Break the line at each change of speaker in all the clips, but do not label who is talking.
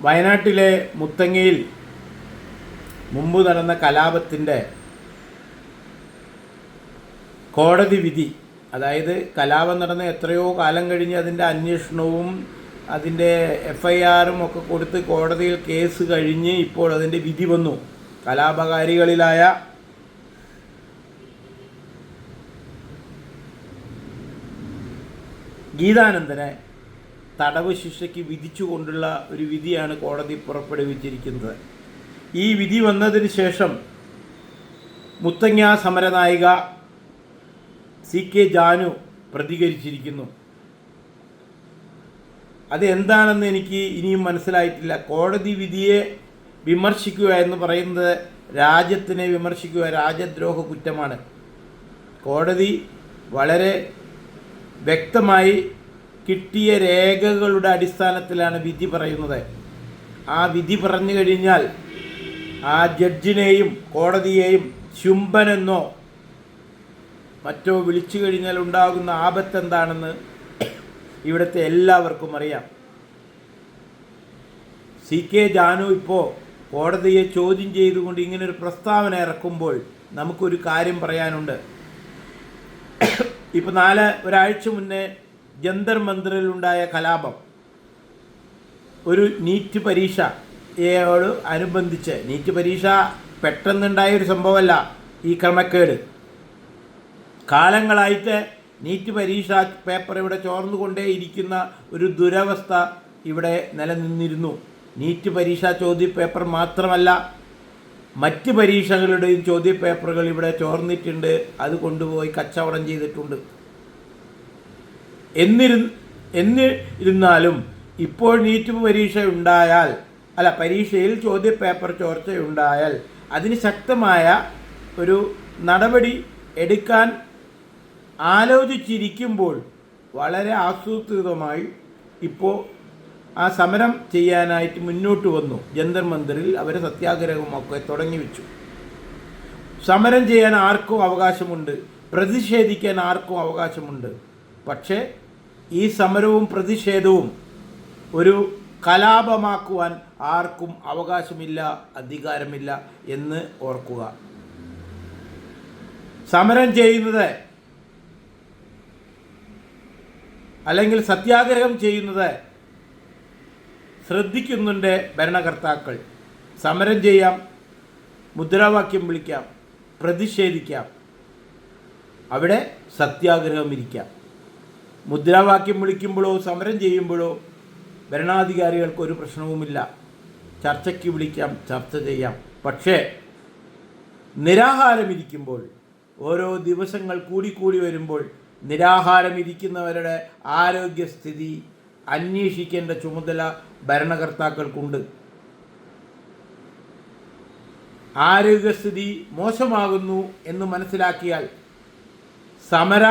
വയനാട്ടിലെ മുത്തങ്ങയിൽ മുമ്പ് നടന്ന കലാപത്തിൻ്റെ കോടതി വിധി, അതായത് കലാപം നടന്ന എത്രയോ കാലം കഴിഞ്ഞ് അതിൻ്റെ അന്വേഷണവും അതിൻ്റെ FIRും ഒക്കെ കൊടുത്ത് കോടതിയിൽ കേസ് കഴിഞ്ഞ് ഇപ്പോൾ അതിൻ്റെ വിധി വന്നു. കലാപകാരികളിലായ ഗീതാനന്ദനെ തടവ് ശിക്ഷയ്ക്ക് വിധിച്ചുകൊണ്ടുള്ള ഒരു വിധിയാണ് കോടതി പുറപ്പെടുവിച്ചിരിക്കുന്നത്. ഈ വിധി വന്നതിന് ശേഷം മുത്തങ്ങ സമരനായിക CK ജാനു പ്രതികരിച്ചിരിക്കുന്നു. അത് എന്താണെന്ന് എനിക്ക് ഇനിയും മനസ്സിലായിട്ടില്ല. കോടതി വിധിയെ വിമർശിക്കുക എന്ന് പറയുന്നത് രാജ്യത്തിനെ വിമർശിക്കുക, രാജ്യദ്രോഹ കുറ്റമാണ്. കോടതി വളരെ വ്യക്തമായി കിട്ടിയ രേഖകളുടെ അടിസ്ഥാനത്തിലാണ് വിധി പറയുന്നത്. ആ വിധി പറഞ്ഞു കഴിഞ്ഞാൽ ആ ജഡ്ജിനെയും കോടതിയെയും ശുംഭനെന്നോ മറ്റോ വിളിച്ചു കഴിഞ്ഞാൽ ഉണ്ടാകുന്ന ആപത്ത് എന്താണെന്ന് ഇവിടുത്തെ എല്ലാവർക്കും അറിയാം. CK ജാനു ഇപ്പോൾ കോടതിയെ ചോദ്യം ചെയ്തുകൊണ്ട് ഇങ്ങനൊരു പ്രസ്താവന ഇറക്കുമ്പോൾ നമുക്കൊരു കാര്യം പറയാനുണ്ട്. ഇപ്പോൾ ഒരാഴ്ച മുന്നേ ജന്തർ മന്ദിറിലുണ്ടായ കലാപം, ഒരു നീറ്റ് പരീക്ഷയോട് അനുബന്ധിച്ച്, നീറ്റ് പരീക്ഷ പെട്ടെന്നുണ്ടായൊരു സംഭവമല്ല ഈ ക്രമക്കേട്. കാലങ്ങളായിട്ട് നീറ്റ് പരീക്ഷ പേപ്പർ ഇവിടെ ചോർന്നുകൊണ്ടേയിരിക്കുന്ന ഒരു ദുരവസ്ഥ ഇവിടെ നിലനിന്നിരുന്നു. നീറ്റ് പരീക്ഷാ ചോദ്യപേപ്പർ മാത്രമല്ല, മറ്റ് പരീക്ഷകളുടെയും ചോദ്യപേപ്പറുകൾ ഇവിടെ ചോർന്നിട്ടുണ്ട്. അത് കൊണ്ടുപോയി കച്ചവടം ചെയ്തിട്ടുണ്ട്. എന്നിരുന്നാലും ഇപ്പോൾ നീറ്റ് പരീക്ഷ ഉണ്ടായാൽ, പരീക്ഷയിൽ ചോദ്യപേപ്പർ ചോർച്ചയുണ്ടായാൽ അതിന് ശക്തമായ ഒരു നടപടി എടുക്കാൻ ആലോചിച്ചിരിക്കുമ്പോൾ വളരെ ആസൂത്രിതമായി ഇപ്പോൾ ആ സമരം ചെയ്യാനായിട്ട് മുന്നോട്ട് വന്നു. ജന്തർ മന്ദിറിൽ അവർ സത്യാഗ്രഹമൊക്കെ തുടങ്ങി വെച്ചു. സമരം ചെയ്യാൻ ആർക്കും അവകാശമുണ്ട്, പ്രതിഷേധിക്കാൻ ആർക്കും അവകാശമുണ്ട്. പക്ഷേ ഈ സമരവും പ്രതിഷേധവും ഒരു കലാപമാക്കുവാൻ ആർക്കും അവകാശമില്ല, അധികാരമില്ല എന്ന് ഓർക്കുക. സമരം ചെയ്യുന്നത് അല്ലെങ്കിൽ സത്യാഗ്രഹം ചെയ്യുന്നത് ശ്രദ്ധിക്കുന്നുണ്ട് ഭരണകർത്താക്കൾ. സമരം ചെയ്യാം, മുദ്രാവാക്യം വിളിക്കാം, പ്രതിഷേധിക്കാം, അവിടെ സത്യാഗ്രഹം ഇരിക്കാം. മുദ്രാവാക്യം വിളിക്കുമ്പോഴോ സമരം ചെയ്യുമ്പോഴോ ഭരണാധികാരികൾക്ക് ഒരു പ്രശ്നവുമില്ല. ചർച്ചയ്ക്ക് വിളിക്കാം, ചർച്ച ചെയ്യാം. പക്ഷേ നിരാഹാരമിരിക്കുമ്പോൾ, ഓരോ ദിവസങ്ങൾ കൂടി വരുമ്പോൾ നിരാഹാരമിരിക്കുന്നവരുടെ ആരോഗ്യസ്ഥിതി അന്വേഷിക്കേണ്ട ചുമതല ഭരണകർത്താക്കൾക്കുണ്ട്. ആരോഗ്യസ്ഥിതി മോശമാകുന്നു എന്ന് മനസ്സിലാക്കിയാൽ സമര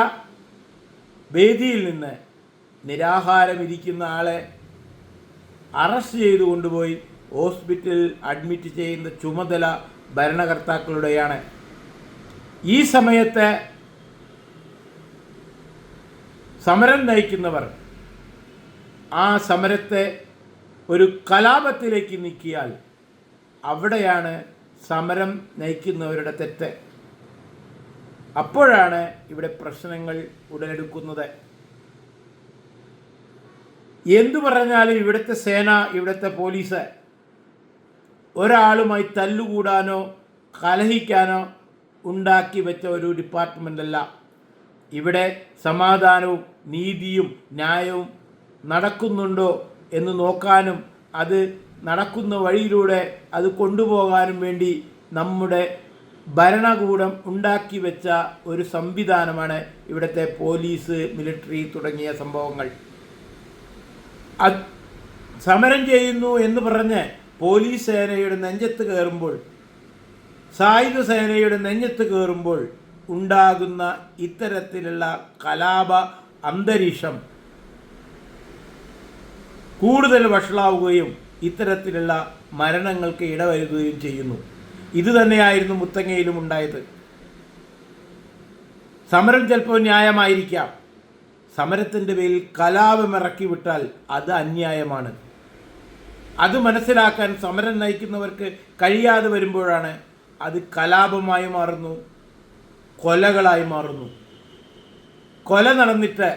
വേദിയിൽ നിന്ന് നിരാഹാരമിരിക്കുന്ന ആളെ അറസ്റ്റ് ചെയ്തു കൊണ്ടുപോയി ഹോസ്പിറ്റലിൽ അഡ്മിറ്റ് ചെയ്യുന്ന ചുമതല ഭരണകർത്താക്കളുടെയാണ്. ഈ സമയത്ത് സമരം നയിക്കുന്നവർ ആ സമരത്തെ ഒരു കലാപത്തിലേക്ക് നീക്കിയാൽ അവിടെയാണ് സമരം നയിക്കുന്നവരുടെ തെറ്റ്. അപ്പോഴാണ് ഇവിടെ പ്രശ്നങ്ങൾ ഉടലെടുക്കുന്നത്. എന്തു പറഞ്ഞാലും ഇവിടുത്തെ സേന, ഇവിടുത്തെ പോലീസ് ഒരാളുമായി തല്ലുകൂടാനോ കലഹിക്കാനോ ഉണ്ടാക്കി വെച്ച ഒരു ഡിപ്പാർട്ട്മെൻ്റ് അല്ല. ഇവിടെ സമാധാനവും നീതിയും ന്യായവും നടക്കുന്നുണ്ടോ എന്ന് നോക്കാനും അത് നടക്കുന്ന വഴിയിലൂടെ അത് കൊണ്ടുപോകാനും വേണ്ടി നമ്മുടെ ഭരണകൂടം ഉണ്ടാക്കി വെച്ച ഒരു സംവിധാനമാണ് ഇവിടുത്തെ പോലീസ്, മിലിറ്ററി തുടങ്ങിയ സംഭവങ്ങൾ. സമരം ചെയ്യുന്നു എന്ന് പറഞ്ഞ് പോലീസ് സേനയുടെ നെഞ്ചത്ത് കയറുമ്പോൾ, സായുധ സേനയുടെ നെഞ്ചത്ത് കയറുമ്പോൾ ഉണ്ടാകുന്ന ഇത്തരത്തിലുള്ള കലാപ അന്തരീക്ഷം കൂടുതൽ വഷളാവുകയും ഇത്തരത്തിലുള്ള മരണങ്ങൾക്ക് ഇടവരുകയും ചെയ്യുന്നു. ഇതുതന്നെയായിരുന്നു മുത്തങ്ങയിലും ഉണ്ടായത്. സമരം ചിലപ്പോൾ ന്യായമായിരിക്കാം, സമരത്തിൻ്റെ പേരിൽ കലാപമിറക്കി വിട്ടാൽ അത് അന്യായമാണ്. അത് മനസ്സിലാക്കാൻ സമരം നയിക്കുന്നവർക്ക് കഴിയാതെ വരുമ്പോഴാണ് അത് കലാപമായി മാറുന്നു, കൊലകളായി മാറുന്നു. കൊല നടന്നിട്ട്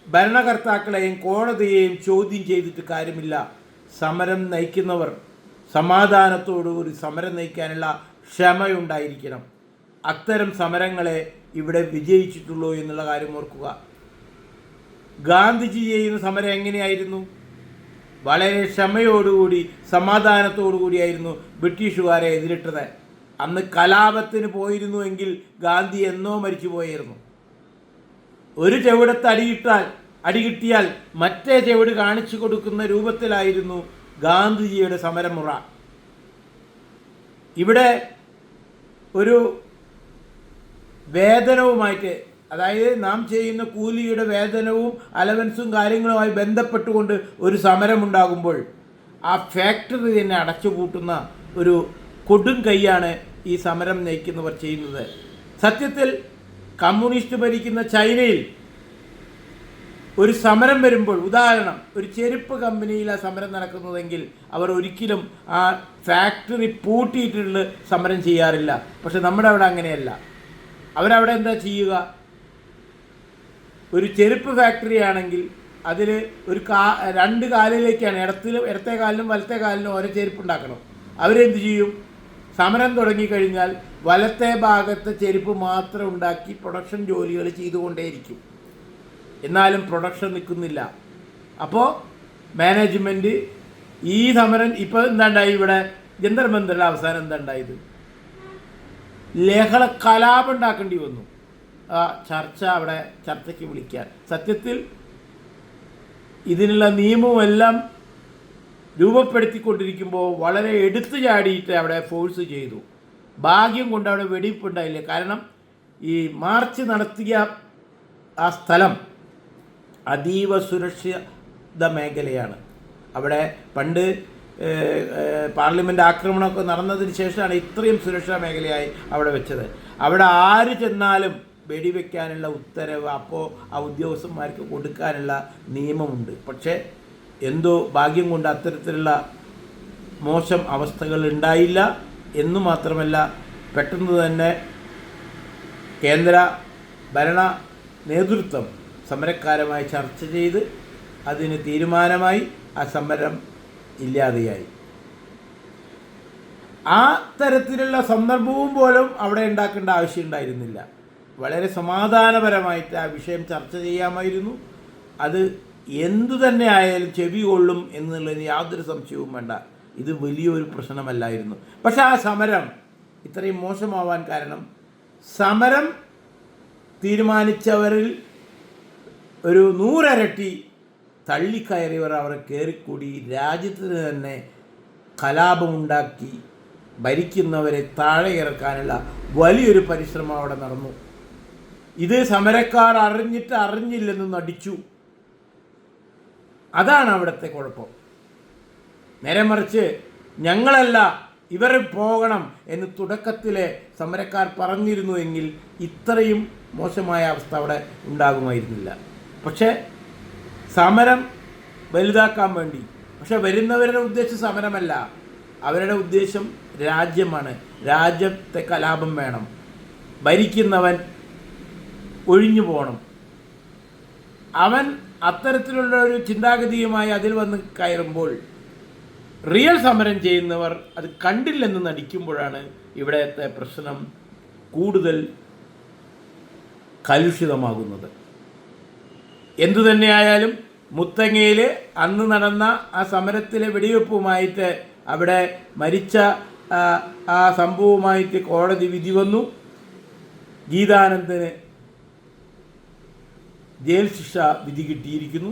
ഭരണകർത്താക്കളെയും കോടതിയെയും ചോദ്യം ചെയ്തിട്ട് കാര്യമില്ല. സമരം നയിക്കുന്നവർ സമാധാനത്തോടുകൂടി സമരം നയിക്കാനുള്ള ക്ഷമയുണ്ടായിരിക്കണം. അത്തരം സമരങ്ങളെ ഇവിടെ വിജയിച്ചിട്ടുള്ളൂ എന്നുള്ള കാര്യം ഓർക്കുക. ഗാന്ധിജി ചെയ്യുന്ന സമരം എങ്ങനെയായിരുന്നു? വളരെ ക്ഷമയോടുകൂടി സമാധാനത്തോടുകൂടിയായിരുന്നു ബ്രിട്ടീഷുകാരെ എതിരിട്ടത്. അന്ന് കലാപത്തിന് പോയിരുന്നുവെങ്കിൽ ഗാന്ധി എന്നോ മരിച്ചു പോയിരുന്നു. ഒരു ചെവിടത്ത് അടി കിട്ടിയാൽ മറ്റേ ചെവിട് കാണിച്ചു കൊടുക്കുന്ന രൂപത്തിലായിരുന്നു ഗാന്ധിജിയുടെ സമരമുറ. ഇവിടെ ഒരു വേതനവുമായിട്ട്, അതായത് നാം ചെയ്യുന്ന കൂലിയുടെ വേതനവും അലവൻസും കാര്യങ്ങളുമായി ബന്ധപ്പെട്ടുകൊണ്ട് ഒരു സമരമുണ്ടാകുമ്പോൾ ആ ഫാക്ടറി തന്നെ അടച്ചുപൂട്ടുന്ന ഒരു കൊടും കൈയാണ് ഈ സമരം നയിക്കുന്നവർ ചെയ്യുന്നത്. സത്യത്തിൽ കമ്മ്യൂണിസ്റ്റ് ഭരിക്കുന്ന ചൈനയിൽ ഒരു സമരം വരുമ്പോൾ, ഉദാഹരണം ഒരു ചെരുപ്പ് കമ്പനിയിലാണ് സമരം നടക്കുന്നതെങ്കിൽ അവർ ഒരിക്കലും ആ ഫാക്ടറി പൂട്ടിയിട്ടുള്ള സമരം ചെയ്യാറില്ല. പക്ഷെ നമ്മുടെ അവിടെ അങ്ങനെയല്ല. അവരവിടെ എന്താ ചെയ്യുക? ഒരു ചെരുപ്പ് ഫാക്ടറി ആണെങ്കിൽ അതിൽ ഒരു രണ്ട് കാലിലേക്കാണ്, ഇടത്തെ കാലിനും വലത്തെ കാലിനും ഓരോ ചെരുപ്പ് ഉണ്ടാക്കണം. അവരെന്ത് ചെയ്യും? സമരം തുടങ്ങിക്കഴിഞ്ഞാൽ വലത്തെ ഭാഗത്തെ ചെരുപ്പ് മാത്രം ഉണ്ടാക്കി പ്രൊഡക്ഷൻ ജോലികൾ ചെയ്തുകൊണ്ടേയിരിക്കും. എന്നാലും പ്രൊഡക്ഷൻ നിൽക്കുന്നില്ല. അപ്പോൾ മാനേജ്മെൻറ്റ് ഈ സമരം ഇപ്പോൾ എന്താണ്ടായി? ഇവിടെ ജന്തർ മന്ദറിൽ അവസാനം എന്താണ്ടായത്? ലഹള കലാപം ഉണ്ടാക്കേണ്ടി വന്നു. അവിടെ ചർച്ചയ്ക്ക് വിളിക്കാൻ. സത്യത്തിൽ ഇതിനുള്ള നിയമവുമെല്ലാം രൂപപ്പെടുത്തിക്കൊണ്ടിരിക്കുമ്പോൾ വളരെ എടുത്തു ചാടിയിട്ട് അവിടെ ഫോഴ്സ് ചെയ്തു. ഭാഗ്യം കൊണ്ട് അവിടെ വെടിവെപ്പുണ്ടായില്ല. കാരണം ഈ മാർച്ച് നടത്തിയ ആ സ്ഥലം അതീവ സുരക്ഷിത മേഖലയാണ്. അവിടെ പണ്ട് പാർലമെൻറ്റ് ആക്രമണമൊക്കെ നടന്നതിന് ശേഷമാണ് ഇത്രയും സുരക്ഷാ മേഖലയായി അവിടെ വെച്ചത്. അവിടെ ആര് ചെന്നാലും വെടിവെക്കാനുള്ള ഉത്തരവ് അപ്പോൾ ആ ഉദ്യോഗസ്ഥന്മാർക്ക് കൊടുക്കാനുള്ള നിയമമുണ്ട്. പക്ഷേ എന്തോ ഭാഗ്യം കൊണ്ട് അത്തരത്തിലുള്ള മോശം അവസ്ഥകൾ ഉണ്ടായില്ല. എന്നു മാത്രമല്ല, പെട്ടെന്ന് തന്നെ കേന്ദ്ര ഭരണ നേതൃത്വം സമരക്കാരുമായി ചർച്ച ചെയ്ത് അതിന് തീരുമാനമായി ആ സമരം ഇല്ലാതെയായി. ആ തരത്തിലുള്ള സന്ദർഭവും പോലും അവിടെ ഉണ്ടാക്കേണ്ട ആവശ്യമുണ്ടായിരുന്നില്ല. വളരെ സമാധാനപരമായിട്ട് ആ വിഷയം ചർച്ച ചെയ്യാമായിരുന്നു. അത് എന്തു തന്നെ ആയാലും ചെവി കൊള്ളും എന്നുള്ളതിന് യാതൊരു സംശയവും വേണ്ട. ഇത് വലിയൊരു പ്രശ്നമല്ലായിരുന്നു. പക്ഷെ ആ സമരം ഇത്രയും മോശമാവാൻ കാരണം സമരം തീരുമാനിച്ചവരിൽ ഒരു 100 ഇരട്ടി തള്ളിക്കയറിയവർ അവരെ കയറിക്കൂടി രാജ്യത്തിന് തന്നെ കലാപമുണ്ടാക്കി ഭരിക്കുന്നവരെ താഴെ ഇറക്കാനുള്ള വലിയൊരു പരിശ്രമം അവിടെ നടന്നു. ഇത് സമരക്കാർ അറിഞ്ഞില്ലെന്ന് നടിച്ചു. അതാണ് അവിടുത്തെ കുഴപ്പം. നേരെ മറിച്ച് ഞങ്ങളല്ല ഇവർ പോകണം എന്ന് തുടക്കത്തിലെ സമരക്കാർ പറഞ്ഞിരുന്നുവെങ്കിൽ ഇത്രയും മോശമായ അവസ്ഥ അവിടെ ഉണ്ടാകുമായിരുന്നില്ല. പക്ഷേ സമരം വലുതാക്കാൻ വേണ്ടി, പക്ഷെ വരുന്നവരുടെ ഉദ്ദേശം സമരമല്ല, അവരുടെ ഉദ്ദേശം രാജ്യമാണ്. രാജ്യത്തെ കലാപം വേണം, ഭരിക്കുന്നവൻ ഒഴിഞ്ഞു പോകണം. അവൻ അത്തരത്തിലുള്ള ഒരു ചിന്താഗതിയുമായി അതിൽ വന്ന് കയറുമ്പോൾ റിയൽ സമരം ചെയ്യുന്നവർ അത് കണ്ടില്ലെന്ന് നടിക്കുമ്പോഴാണ് ഇവിടുത്തെ പ്രശ്നം കൂടുതൽ കലുഷിതമാകുന്നത്. എന്തുതന്നെയായാലും മുത്തങ്ങയിൽ അന്ന് നടന്ന ആ സമരത്തിലെ വെടിവെപ്പുമായിട്ട് അവിടെ മരിച്ച ആ സംഭവവുമായിട്ട് കോടതി വിധി വന്നു. ഗീതാനന്ദന് ജയിൽ ശിക്ഷ വിധി കിട്ടിയിരിക്കുന്നു.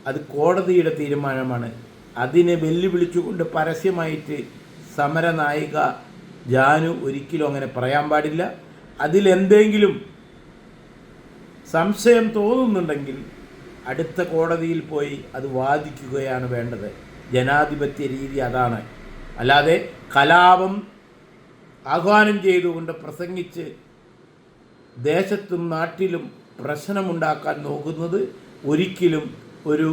അത് കോടതിയുടെ തീരുമാനമാണ്. അതിനെ വെല്ലുവിളിച്ചുകൊണ്ട് പരസ്യമായിട്ട് സമരനായിക ജാനു ഒരിക്കലും അങ്ങനെ പറയാൻ പാടില്ല. അതിലെന്തെങ്കിലും സംശയം തോന്നുന്നുണ്ടെങ്കിൽ അടുത്ത കോടതിയിൽ പോയി അത് വാദിക്കുകയാണ് വേണ്ടത്. ജനാധിപത്യ രീതി അതാണ്. അല്ലാതെ കലാപം ആഹ്വാനം ചെയ്തുകൊണ്ട് പ്രസംഗിച്ച് ദേശത്തും നാട്ടിലും പ്രശ്നമുണ്ടാക്കാൻ നോക്കുന്നത് ഒരിക്കലും ഒരു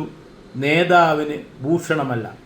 നേതാവിന് ഭൂഷണമല്ല.